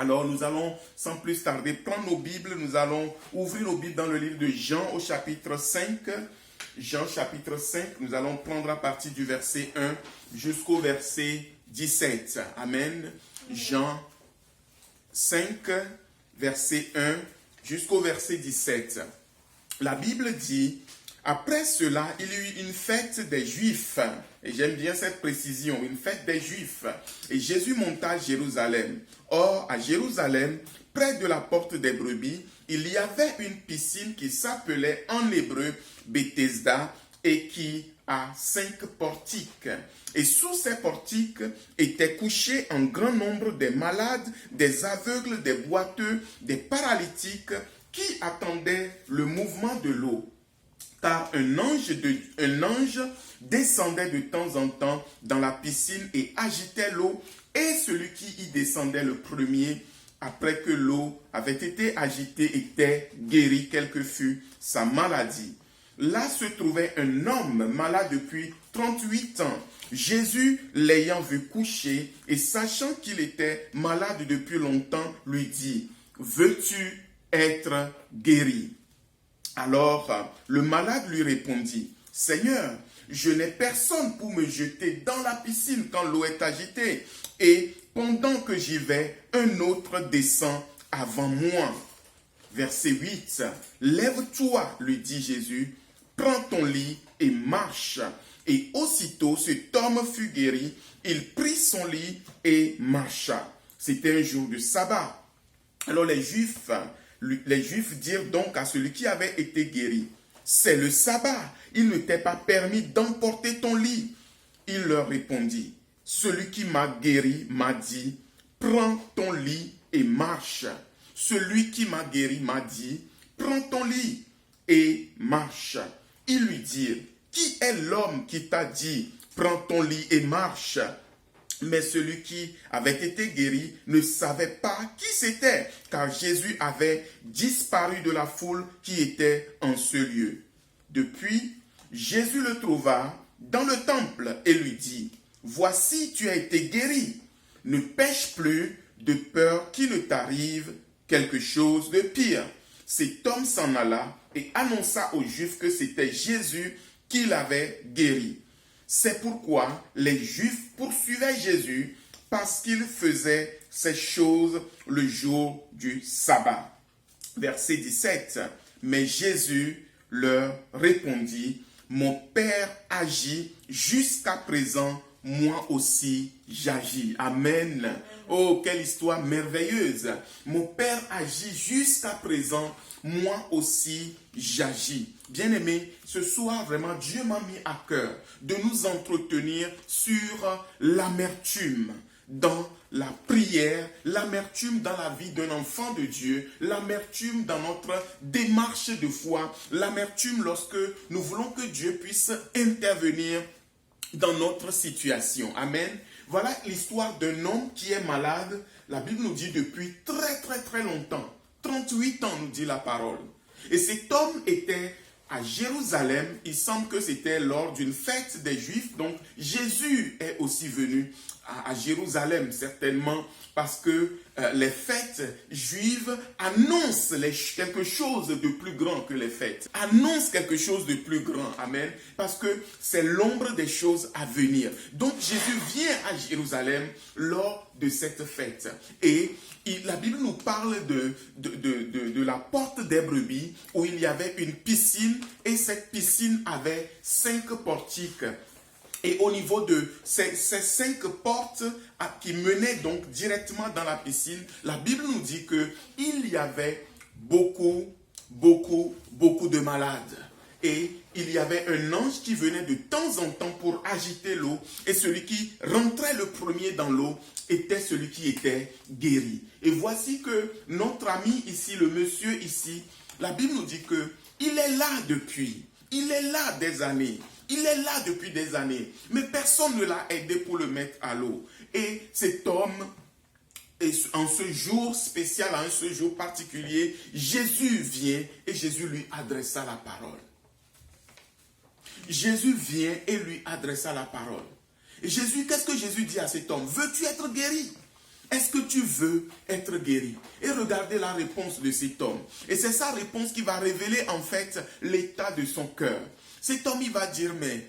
Alors nous allons sans plus tarder prendre nos Bibles, nous allons ouvrir nos Bibles dans le livre de Jean au chapitre 5. Jean chapitre 5, nous allons prendre à partir du verset 1 jusqu'au verset 17. Amen. Jean 5, verset 1 jusqu'au verset 17. La Bible dit: après cela, il y eut une fête des Juifs. Et j'aime bien cette précision, une fête des Juifs. Et Jésus monta à Jérusalem. Or, à Jérusalem, près de la porte des brebis, il y avait une piscine qui s'appelait en hébreu Bethesda et qui a 5 portiques. Et sous ces portiques étaient couchés un grand nombre des malades, des aveugles, des boiteux, des paralytiques qui attendaient le mouvement de l'eau. Car un ange descendait de temps en temps dans la piscine et agitait l'eau, et celui qui y descendait le premier, après que l'eau avait été agitée, était guéri, quelle que fût sa maladie. Là se trouvait un homme malade depuis 38 ans. Jésus, l'ayant vu coucher et sachant qu'il était malade depuis longtemps, lui dit: veux-tu être guéri? Alors, le malade lui répondit: Seigneur, je n'ai personne pour me jeter dans la piscine quand l'eau est agitée, et pendant que j'y vais, un autre descend avant moi. Verset 8. Lève-toi, lui dit Jésus, prends ton lit et marche. Et aussitôt cet homme fut guéri, il prit son lit et marcha. C'était un jour de sabbat. Alors les Juifs dirent donc à celui qui avait été guéri: c'est le sabbat, il ne t'est pas permis d'emporter ton lit. Il leur répondit: celui qui m'a guéri m'a dit: prends ton lit et marche. Celui qui m'a guéri m'a dit: prends ton lit et marche. Ils lui dirent: qui est l'homme qui t'a dit: prends ton lit et marche? Mais celui qui avait été guéri ne savait pas qui c'était, car Jésus avait disparu de la foule qui était en ce lieu. Depuis, Jésus le trouva dans le temple et lui dit: voici, tu as été guéri. Ne pêche plus, de peur qu'il ne t'arrive quelque chose de pire. Cet homme s'en alla et annonça aux Juifs que c'était Jésus qui l'avait guéri. C'est pourquoi les Juifs poursuivaient Jésus, parce qu'il faisait ces choses le jour du sabbat. Verset 17. Mais Jésus leur répondit: mon Père agit jusqu'à présent, moi aussi j'agis. Amen. Oh, quelle histoire merveilleuse. Mon Père agit jusqu'à présent, moi aussi j'agis. Bien-aimés, ce soir, vraiment, Dieu m'a mis à cœur de nous entretenir sur l'amertume dans la prière, l'amertume dans la vie d'un enfant de Dieu, l'amertume dans notre démarche de foi, l'amertume lorsque nous voulons que Dieu puisse intervenir dans notre situation. Amen. Voilà l'histoire d'un homme qui est malade. La Bible nous dit depuis très longtemps. 38 ans nous dit la parole. Et cet homme était à Jérusalem. Il semble que c'était lors d'une fête des Juifs. Donc Jésus est aussi venu à Jérusalem, certainement parce que les fêtes juives annoncent quelque chose de plus grand que les fêtes. Annoncent quelque chose de plus grand. Amen. Parce que c'est l'ombre des choses à venir. Donc Jésus vient à Jérusalem lors de cette fête. Et la Bible nous parle de la porte des brebis où il y avait une piscine et cette piscine avait 5 portiques. Et au niveau de ces 5 portes qui menaient donc directement dans la piscine, la Bible nous dit qu'il y avait beaucoup de malades. Et il y avait un ange qui venait de temps en temps pour agiter l'eau. Et celui qui rentrait le premier dans l'eau était celui qui était guéri. Et voici que notre ami ici, le monsieur ici, la Bible nous dit qu'il est là depuis. Il est là des années. Il est là depuis des années. Mais personne ne l'a aidé pour le mettre à l'eau. Et cet homme, en ce jour spécial, en ce jour particulier, Jésus vient et Jésus lui adressa la parole. Jésus vient et lui adressa la parole. Et Jésus, qu'est-ce que Jésus dit à cet homme? Veux-tu être guéri? est-ce que tu veux être guéri? Et regardez la réponse de cet homme. Et c'est sa réponse qui va révéler en fait l'état de son cœur. Cet homme, il va dire, mais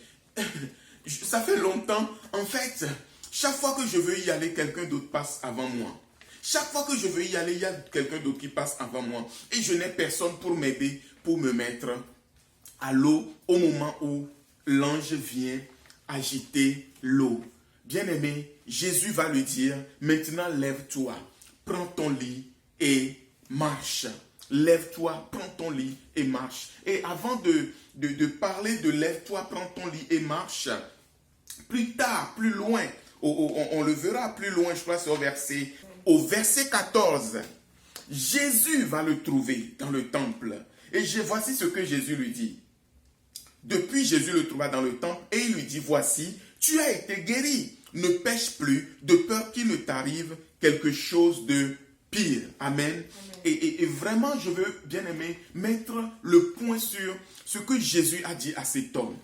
ça fait longtemps, en fait, chaque fois que je veux y aller, quelqu'un d'autre passe avant moi. Chaque fois que je veux y aller, il y a quelqu'un d'autre qui passe avant moi. Et je n'ai personne pour m'aider, pour me mettre à l'eau au moment où l'ange vient agiter l'eau. Bien-aimé, Jésus va lui dire, maintenant lève-toi, prends ton lit et marche. Lève-toi, prends ton lit et marche. Et avant de parler de lève-toi, prends ton lit et marche, plus tard, plus loin, on le verra plus loin, je crois c'est au verset 14, Jésus va le trouver dans le temple. Et voici ce que Jésus lui dit. Depuis, Jésus le trouva dans le temple et il lui dit, voici, tu as été guéri. Ne pêche plus de peur qu'il ne t'arrive quelque chose de pire. Amen. Et vraiment, je veux, bien aimé, mettre le point sur ce que Jésus a dit à cet homme.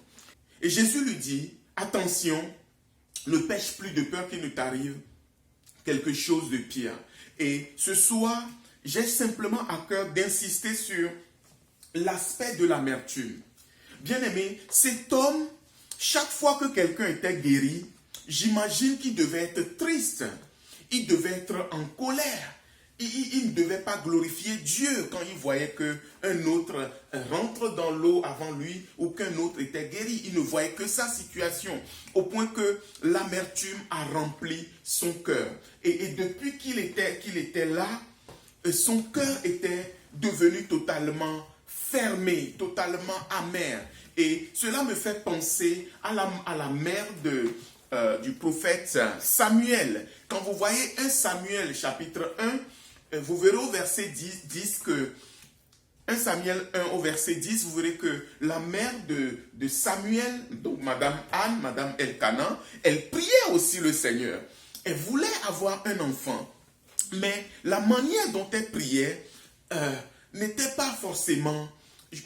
Et Jésus lui dit, attention, ne pêche plus de peur qu'il ne t'arrive quelque chose de pire. Et ce soir, j'ai simplement à cœur d'insister sur l'aspect de l'amertume. Bien-aimé, cet homme, chaque fois que quelqu'un était guéri, j'imagine qu'il devait être triste, il devait être en colère, il ne devait pas glorifier Dieu quand il voyait qu'un autre rentre dans l'eau avant lui ou qu'un autre était guéri. Il ne voyait que sa situation, au point que l'amertume a rempli son cœur. Et depuis qu'il était là, son cœur était devenu totalement fermé, totalement amer. Et cela me fait penser à la mère du prophète Samuel. Quand vous voyez 1 Samuel chapitre 1, vous verrez au verset 10 que 1 Samuel 1 au verset 10, vous verrez que la mère de Samuel, donc Madame Anne, Madame Elkanah, elle priait aussi le Seigneur. Elle voulait avoir un enfant. Mais la manière dont elle priait n'était pas forcément...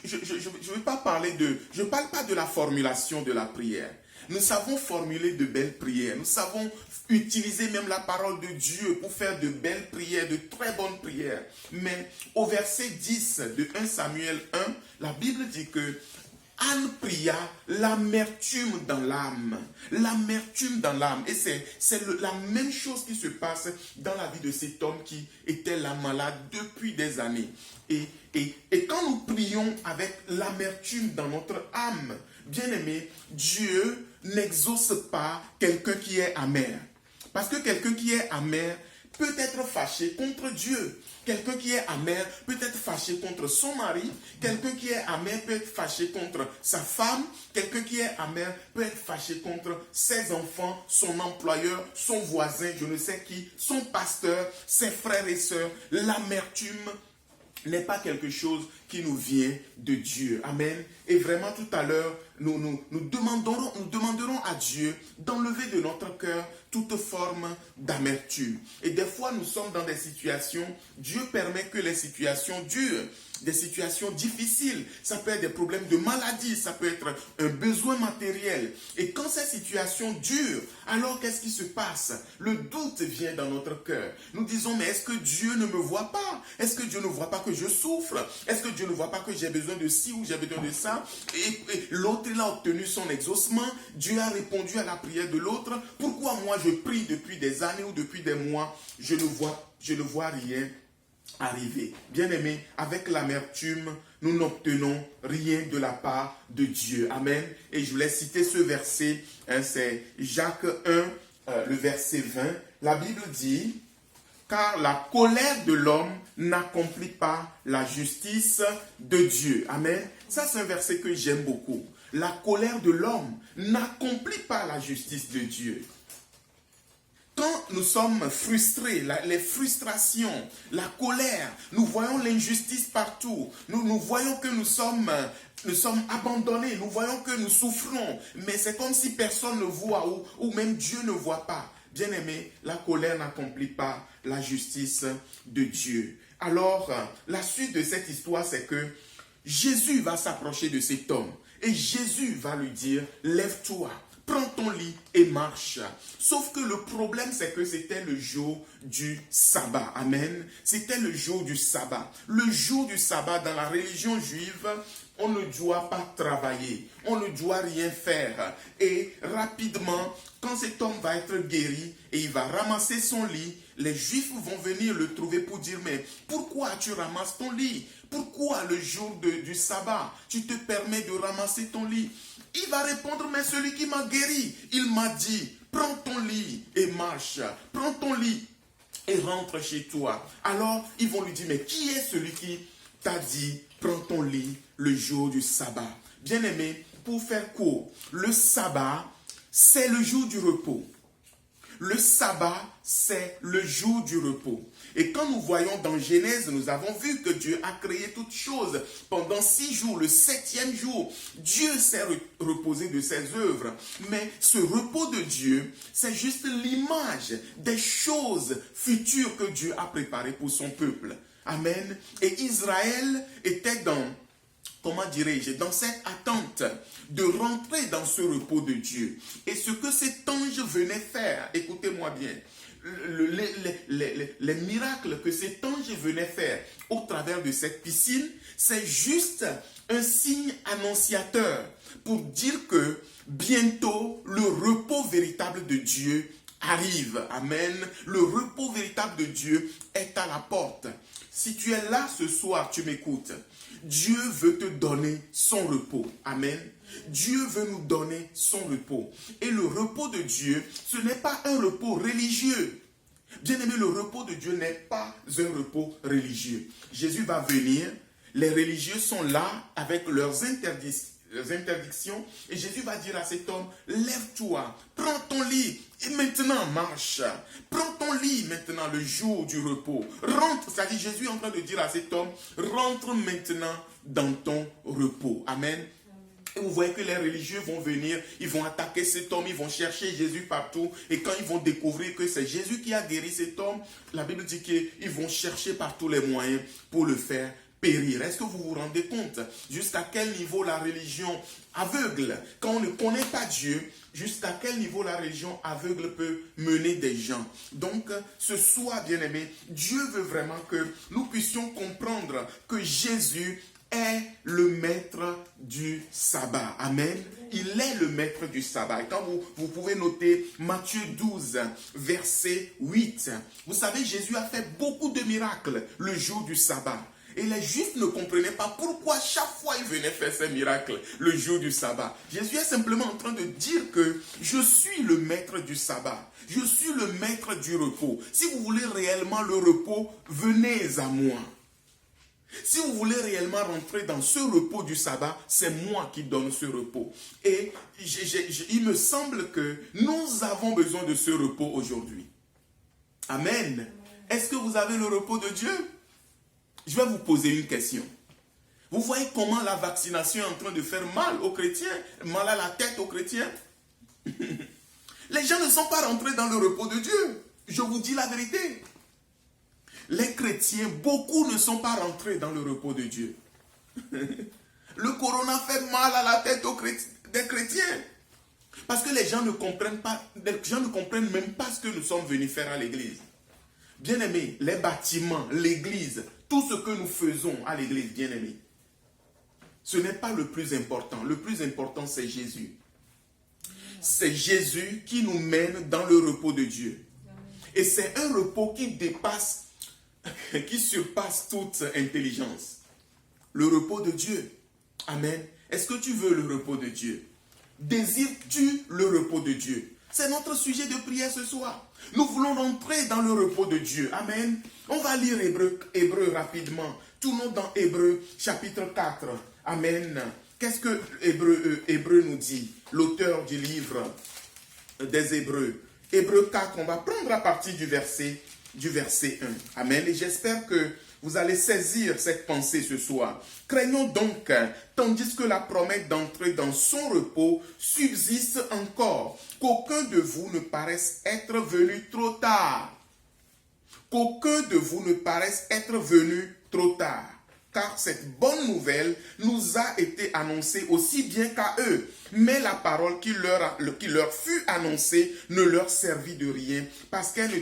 Je ne parle pas de la formulation de la prière. Nous savons formuler de belles prières. Nous savons utiliser même la parole de Dieu pour faire de belles prières, de très bonnes prières. Mais au verset 10 de 1 Samuel 1, la Bible dit que Anne pria l'amertume dans l'âme. L'amertume dans l'âme. Et c'est la même chose qui se passe dans la vie de cet homme qui était là malade depuis des années. Et quand nous prions avec l'amertume dans notre âme, bien-aimé, Dieu n'exauce pas quelqu'un qui est amer. Parce que quelqu'un qui est amer peut être fâché contre Dieu. Quelqu'un qui est amer peut être fâché contre son mari. Quelqu'un qui est amer peut être fâché contre sa femme. Quelqu'un qui est amer peut être fâché contre ses enfants, son employeur, son voisin, je ne sais qui, son pasteur, ses frères et sœurs. L'amertume n'est pas quelque chose qui nous vient de Dieu. Amen. Et vraiment tout à l'heure, nous demanderons à Dieu d'enlever de notre cœur toute forme d'amertume. Et des fois, nous sommes dans des situations, Dieu permet que les situations durent, des situations difficiles. Ça peut être des problèmes de maladie, ça peut être un besoin matériel. Et quand ces situations durent, alors qu'est-ce qui se passe? Le doute vient dans notre cœur. Nous disons, mais est-ce que Dieu ne me voit pas? Est-ce que Dieu ne voit pas que je souffre? Est-ce que Dieu ne voit pas que j'ai besoin de ci ou j'ai besoin de ça? Et l'autre, il a obtenu son exaucement. Dieu a répondu à la prière de l'autre. Pourquoi moi je prie depuis des années ou depuis des mois, je ne vois rien arriver? Bien-aimé, avec l'amertume, nous n'obtenons rien de la part de Dieu. Amen. Et je voulais citer ce verset, c'est Jacques 1, le verset 20. La Bible dit, car la colère de l'homme n'accomplit pas la justice de Dieu. Amen. Ça, c'est un verset que j'aime beaucoup. La colère de l'homme n'accomplit pas la justice de Dieu. Quand nous sommes frustrés, les frustrations, la colère, nous voyons l'injustice partout. Nous voyons que nous sommes abandonnés, nous voyons que nous souffrons. Mais c'est comme si personne ne voit ou même Dieu ne voit pas. Bien-aimé, la colère n'accomplit pas la justice de Dieu. Alors, la suite de cette histoire, c'est que Jésus va s'approcher de cet homme. Et Jésus va lui dire, lève-toi, prends ton lit et marche. Sauf que le problème, c'est que c'était le jour du sabbat. Amen. C'était le jour du sabbat. Le jour du sabbat, dans la religion juive, on ne doit pas travailler, on ne doit rien faire. Et rapidement, quand cet homme va être guéri et il va ramasser son lit, les Juifs vont venir le trouver pour dire, mais pourquoi tu ramasses ton lit? Pourquoi le jour du sabbat, tu te permets de ramasser ton lit? Il va répondre, mais celui qui m'a guéri, il m'a dit, prends ton lit et marche, prends ton lit et rentre chez toi. Alors, ils vont lui dire, mais qui est celui qui t'a dit, prends ton lit le jour du sabbat? Bien-aimé, pour faire court, le sabbat, c'est le jour du repos. Le sabbat, c'est le jour du repos. Et quand nous voyons dans Genèse, nous avons vu que Dieu a créé toutes choses pendant 6 jours. Le 7e jour, Dieu s'est reposé de ses œuvres. Mais ce repos de Dieu, c'est juste l'image des choses futures que Dieu a préparées pour son peuple. Amen. Et Israël était dans cette attente de rentrer dans ce repos de Dieu. Et ce que cet ange venait faire, écoutez-moi bien, les miracles que cet ange venait faire au travers de cette piscine, c'est juste un signe annonciateur pour dire que bientôt le repos véritable de Dieu arrive. Amen. Le repos véritable de Dieu est à la porte. Si tu es là ce soir, tu m'écoutes. Dieu veut te donner son repos. Amen. Dieu veut nous donner son repos. Et le repos de Dieu, ce n'est pas un repos religieux. Bien-aimé, le repos de Dieu n'est pas un repos religieux. Jésus va venir, les religieux sont là avec leurs interdictions, et Jésus va dire à cet homme, lève-toi, prends ton lit, et maintenant marche. Prends ton lit maintenant le jour du repos. Rentre, c'est-à-dire Jésus est en train de dire à cet homme, rentre maintenant dans ton repos. Amen. Et vous voyez que les religieux vont venir, ils vont attaquer cet homme, ils vont chercher Jésus partout. Et quand ils vont découvrir que c'est Jésus qui a guéri cet homme, la Bible dit qu'ils vont chercher par tous les moyens pour le faire périr. Est-ce que vous vous rendez compte jusqu'à quel niveau la religion aveugle, quand on ne connaît pas Dieu, jusqu'à quel niveau la religion aveugle peut mener des gens? Donc, ce soir, bien-aimé, Dieu veut vraiment que nous puissions comprendre que Jésus est le maître du sabbat. Amen. Il est le maître du sabbat. Et quand vous pouvez noter Matthieu 12, verset 8. Vous savez, Jésus a fait beaucoup de miracles le jour du sabbat. Et les Juifs ne comprenaient pas pourquoi chaque fois il venait faire ces miracles le jour du sabbat. Jésus est simplement en train de dire que je suis le maître du sabbat. Je suis le maître du repos. Si vous voulez réellement le repos, venez à moi. Si vous voulez réellement rentrer dans ce repos du sabbat, c'est moi qui donne ce repos. Et il me semble que nous avons besoin de ce repos aujourd'hui. Amen. Est-ce que vous avez le repos de Dieu? Je vais vous poser une question. Vous voyez comment la vaccination est en train de faire mal aux chrétiens, mal à la tête aux chrétiens? Les gens ne sont pas rentrés dans le repos de Dieu. Je vous dis la vérité. Les chrétiens, beaucoup ne sont pas rentrés dans le repos de Dieu. Le corona fait mal à la tête des chrétiens. Parce que les gens ne comprennent pas, les gens ne comprennent même pas ce que nous sommes venus faire à l'église. Bien-aimés, les bâtiments, l'église, tout ce que nous faisons à l'église, bien-aimés, ce n'est pas le plus important. Le plus important, c'est Jésus. C'est Jésus qui nous mène dans le repos de Dieu. Et c'est un repos qui dépasse, qui surpasse toute intelligence. Le repos de Dieu. Amen. Est-ce que tu veux le repos de Dieu? Désires-tu le repos de Dieu? C'est notre sujet de prière ce soir. Nous voulons rentrer dans le repos de Dieu. Amen. On va lire Hébreu rapidement. Tournons dans Hébreu chapitre 4. Amen. Qu'est-ce que Hébreu nous dit? L'auteur du livre des Hébreux. Hébreu 4, on va prendre à partir du verset 1. Amen. Et j'espère que vous allez saisir cette pensée ce soir. Craignons donc, tandis que la promesse d'entrer dans son repos subsiste encore, qu'aucun de vous ne paraisse être venu trop tard. Qu'aucun de vous ne paraisse être venu trop tard. car cette bonne nouvelle nous a été annoncée aussi bien qu'à eux. Mais la parole qui leur fut annoncée ne leur servit de rien, parce qu'elle ne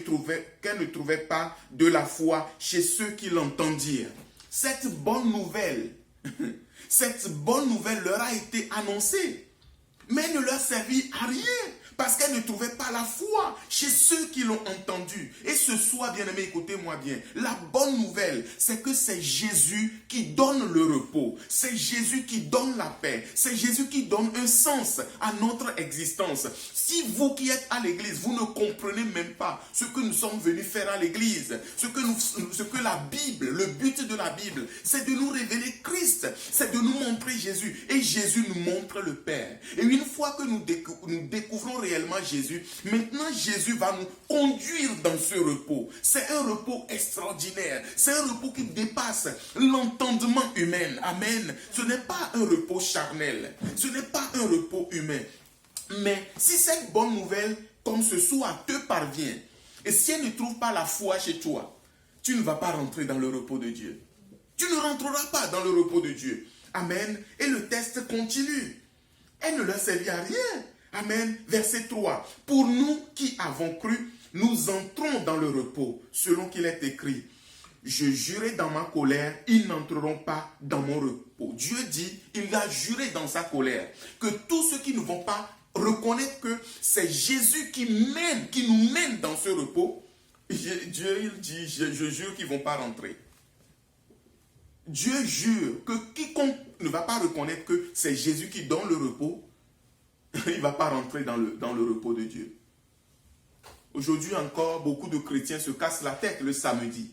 trouvait pas de la foi chez ceux qui l'entendirent. Cette bonne nouvelle leur a été annoncée, mais elle ne leur servit à rien, parce qu'elle ne trouvait pas la foi chez ceux qui l'ont entendu. Et ce soir, bien-aimés, écoutez-moi bien, la bonne nouvelle, c'est que c'est Jésus qui donne le repos, c'est Jésus qui donne la paix, c'est Jésus qui donne un sens à notre existence. Si vous qui êtes à l'église, vous ne comprenez même pas ce que nous sommes venus faire à l'église, ce que la Bible, le but de la Bible, c'est de nous révéler Christ, c'est de nous montrer Jésus, et Jésus nous montre le Père. Et une fois que nous découvrons réellement Jésus, maintenant Jésus va nous conduire dans ce repos. C'est un repos extraordinaire. C'est un repos qui dépasse l'entendement humain. Amen. Ce n'est pas un repos charnel. Ce n'est pas un repos humain. Mais si cette bonne nouvelle, comme ce soir, te parvient, et si elle ne trouve pas la foi chez toi, tu ne vas pas rentrer dans le repos de Dieu. Tu ne rentreras pas dans le repos de Dieu. Amen. Et le texte continue. Elle ne leur servit à rien. Amen. Verset 3. Pour nous qui avons cru, nous entrons dans le repos, selon qu'il est écrit. Je jurai dans ma colère, ils n'entreront pas dans mon repos. Dieu dit, il a juré dans sa colère, que tous ceux qui ne vont pas reconnaître que c'est Jésus qui nous mène dans ce repos, Dieu il dit, je jure qu'ils ne vont pas rentrer. Dieu jure que quiconque ne va pas reconnaître que c'est Jésus qui donne le repos, il ne va pas rentrer dans le repos de Dieu. Aujourd'hui encore, beaucoup de chrétiens se cassent la tête le samedi.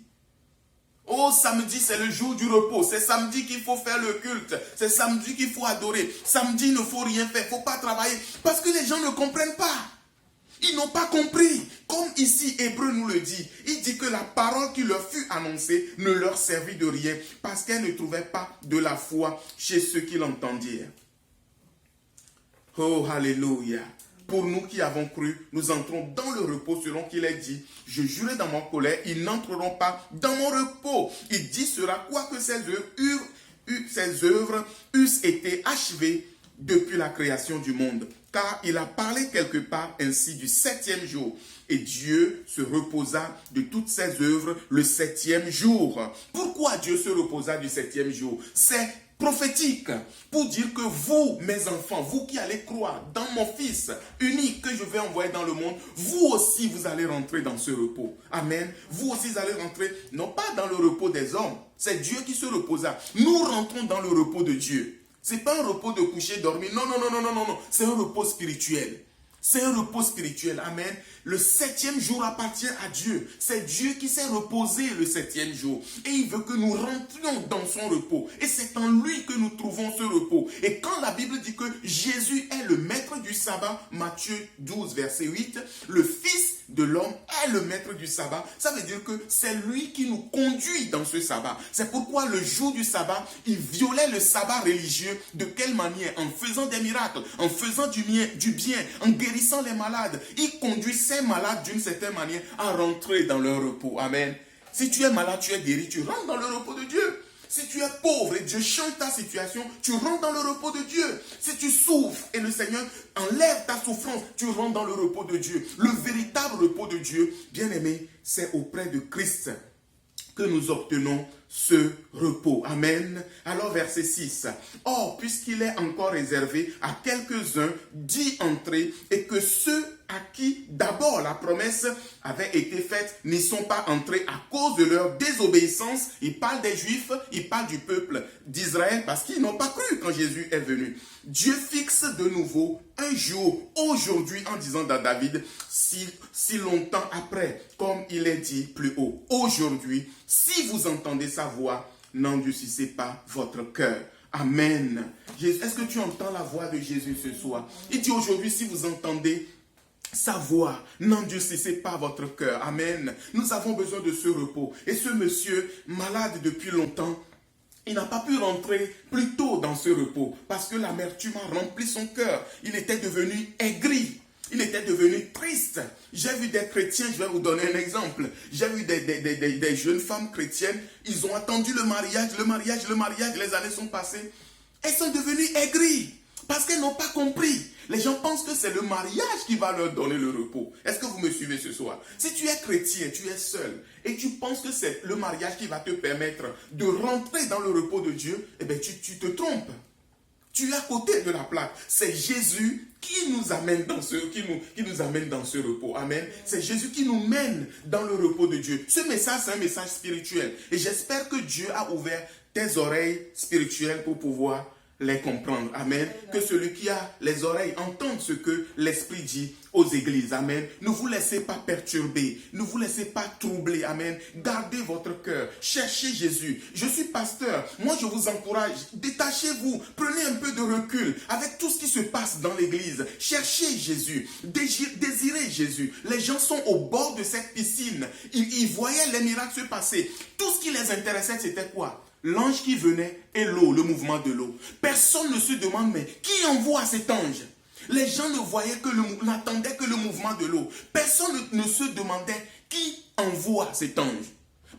Oh, samedi, c'est le jour du repos. C'est samedi qu'il faut faire le culte. C'est samedi qu'il faut adorer. Samedi, il ne faut rien faire. Il ne faut pas travailler. Parce que les gens ne comprennent pas. Ils n'ont pas compris. Comme ici, Hébreu nous le dit. Il dit que la parole qui leur fut annoncée ne leur servit de rien. Parce qu'elle ne trouvait pas de la foi chez ceux qui l'entendirent. Oh, alléluia. Pour nous qui avons cru, nous entrons dans le repos selon qu'il est dit. Je jurai dans mon colère, ils n'entreront pas dans mon repos. Il dit cela, quoique ces œuvres eussent été achevées depuis la création du monde. Car il a parlé quelque part ainsi du 7e jour. Et Dieu se reposa de toutes ses œuvres le 7e jour. Pourquoi Dieu se reposa du 7e jour? C'est prophétique, pour dire que vous, mes enfants, vous qui allez croire dans mon Fils unique que je vais envoyer dans le monde, vous aussi, vous allez rentrer dans ce repos. Amen. Vous aussi, vous allez rentrer, non pas dans le repos des hommes, c'est Dieu qui se reposa. Nous rentrons dans le repos de Dieu. Ce n'est pas un repos de coucher, dormir. Non. C'est un repos spirituel. C'est un repos spirituel. Amen. Le 7e jour appartient à Dieu. C'est Dieu qui s'est reposé le 7e jour. Et il veut que nous rentrions dans son repos. Et c'est en lui que nous trouvons ce repos. Et quand la Bible dit que Jésus est le maître du sabbat, Matthieu 12, verset 8, le Fils de l'homme est le maître du sabbat. Ça veut dire que c'est lui qui nous conduit dans ce sabbat. C'est pourquoi le jour du sabbat, il violait le sabbat religieux. De quelle manière? En faisant des miracles, en faisant du bien, en guérissant les malades. Il conduit ces malades d'une certaine manière à rentrer dans leur repos. Amen. Si tu es malade, tu es guéri, tu rentres dans le repos de Dieu. Si tu es pauvre et Dieu change ta situation, tu rentres dans le repos de Dieu. Si tu souffres et le Seigneur enlève ta souffrance, tu rentres dans le repos de Dieu. Le véritable repos de Dieu, bien aimé, c'est auprès de Christ que nous obtenons ce repos. Amen. Alors verset 6. Or, puisqu'il est encore réservé à quelques-uns d'y entrer et que ceux à qui d'abord la promesse avait été faite n'y sont pas entrés à cause de leur désobéissance. Il parle des Juifs, il parle du peuple d'Israël parce qu'ils n'ont pas cru quand Jésus est venu. Dieu fixe de nouveau un jour, aujourd'hui, en disant à David, si longtemps après, comme il est dit plus haut, aujourd'hui, si vous entendez sa voix, n'endurcissez pas votre cœur. Amen. Est-ce que tu entends la voix de Jésus ce soir? Il dit aujourd'hui, si vous entendez sa voix, n'endurcissez pas votre cœur. Amen. Nous avons besoin de ce repos. Et ce monsieur, malade depuis longtemps, il n'a pas pu rentrer plus tôt dans ce repos parce que l'amertume a rempli son cœur. Il était devenu aigri. Il était devenu triste. J'ai vu des chrétiens, je vais vous donner un exemple. J'ai vu des jeunes femmes chrétiennes, ils ont attendu le mariage, les années sont passées. Elles sont devenues aigries parce qu'elles n'ont pas compris. Les gens pensent que c'est le mariage qui va leur donner le repos. Est-ce que vous me suivez ce soir? Si tu es chrétien, tu es seul et tu penses que c'est le mariage qui va te permettre de rentrer dans le repos de Dieu, eh bien tu te trompes. Tu es à côté de la plaque. C'est Jésus qui nous amène dans qui nous amène dans ce repos. Amen. C'est Jésus qui nous mène dans le repos de Dieu. Ce message, c'est un message spirituel. Et j'espère que Dieu a ouvert tes oreilles spirituelles pour pouvoir les comprendre. Amen. Que celui qui a les oreilles entende ce que l'Esprit dit aux églises. Amen. Ne vous laissez pas perturber. Ne vous laissez pas troubler. Amen. Gardez votre cœur. Cherchez Jésus. Je suis pasteur. Moi, je vous encourage. Détachez-vous. Prenez un peu de recul avec tout ce qui se passe dans l'église. Cherchez Jésus. Désirez Jésus. Les gens sont au bord de cette piscine. Ils voyaient les miracles se passer. Tout ce qui les intéressait, c'était quoi? L'ange qui venait et l'eau, le mouvement de l'eau. Personne ne se demande, mais qui envoie cet ange? Les gens ne voyaient n'attendaient que le mouvement de l'eau. Personne ne se demandait qui envoie cet ange.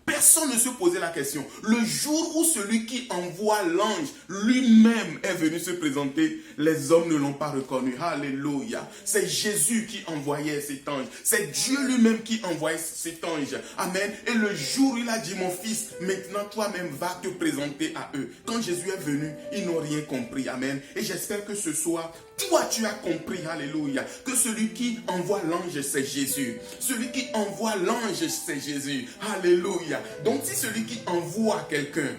Personne ne se posait la question. Le jour où celui qui envoie l'ange lui-même est venu se présenter, les hommes ne l'ont pas reconnu. Alléluia. C'est Jésus qui envoyait cet ange. C'est Dieu lui-même qui envoyait cet ange. Amen. Et le jour où il a dit, mon fils, maintenant toi-même va te présenter à eux. Quand Jésus est venu, ils n'ont rien compris. Amen. Et j'espère que ce soir, toi, tu as compris, alléluia, que celui qui envoie l'ange, c'est Jésus. Celui qui envoie l'ange, c'est Jésus. Alléluia. Donc, si celui qui envoie quelqu'un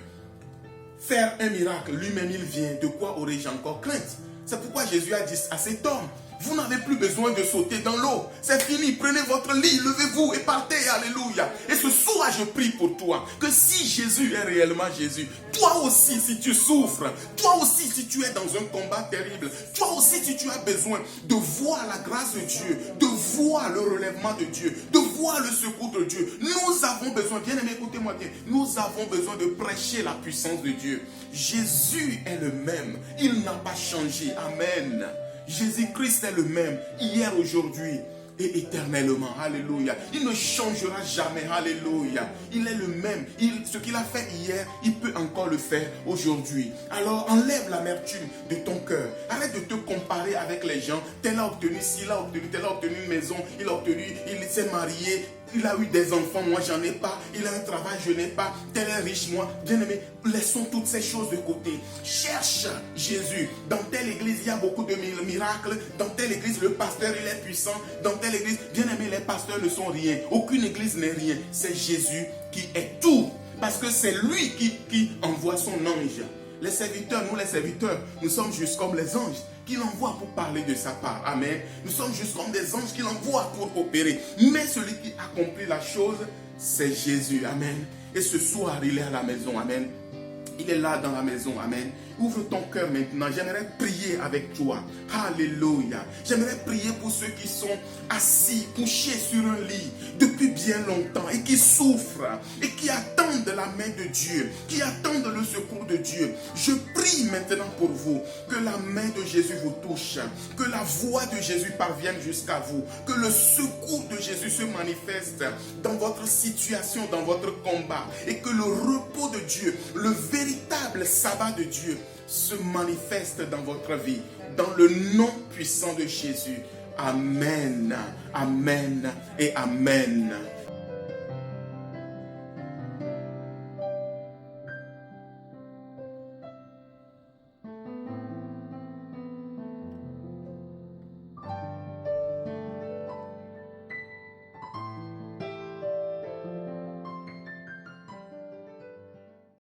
faire un miracle, lui-même il vient, de quoi aurais-je encore crainte? C'est pourquoi Jésus a dit à cet homme, vous n'avez plus besoin de sauter dans l'eau. C'est fini, prenez votre lit, levez-vous et partez, alléluia. Et ce soir, je prie pour toi, que si Jésus est réellement Jésus, toi aussi, si tu souffres, toi aussi, si tu es dans un combat terrible, toi aussi, si tu as besoin de voir la grâce de Dieu, de voir le relèvement de Dieu, de voir le secours de Dieu, nous avons besoin, bien aimé, écoutez-moi bien, nous avons besoin de prêcher la puissance de Dieu. Jésus est le même, il n'a pas changé, amen. Jésus-Christ est le même, hier, aujourd'hui et éternellement. Alléluia. Il ne changera jamais. Alléluia. Il est le même. Ce qu'il a fait hier, il peut encore le faire aujourd'hui. Alors, enlève l'amertume de ton cœur. Arrête de te comparer avec les gens. Tel a obtenu ci, il a obtenu, tel a obtenu une maison, il s'est marié. Il a eu des enfants, moi j'en ai pas. Il a un travail, je n'ai pas. Tel est riche, moi. Bien aimé, laissons toutes ces choses de côté. Cherche Jésus. Dans telle église, il y a beaucoup de miracles. Dans telle église, le pasteur, il est puissant. Dans telle église, bien aimé, les pasteurs ne sont rien. Aucune église n'est rien. C'est Jésus qui est tout. Parce que c'est lui qui envoie son ange. Les serviteurs, nous sommes juste comme les anges qu'il envoie pour parler de sa part. Amen. Nous sommes juste comme des anges qu'il envoie pour opérer. Mais celui qui accomplit la chose, c'est Jésus. Amen. Et ce soir, il est à la maison. Amen. Il est là dans la maison. Amen. Ouvre ton cœur maintenant. J'aimerais prier avec toi. Alléluia. J'aimerais prier pour ceux qui sont assis, couchés sur un lit depuis bien longtemps et qui souffrent et qui attendent la main de Dieu, qui attendent le secours de Dieu. Je prie maintenant pour vous que la main de Jésus vous touche, que la voix de Jésus parvienne jusqu'à vous, que le secours de Jésus se manifeste dans votre situation, dans votre combat et que le repos de Dieu, le véritable sabbat de Dieu se manifeste dans votre vie, dans le nom puissant de Jésus. Amen, amen et amen.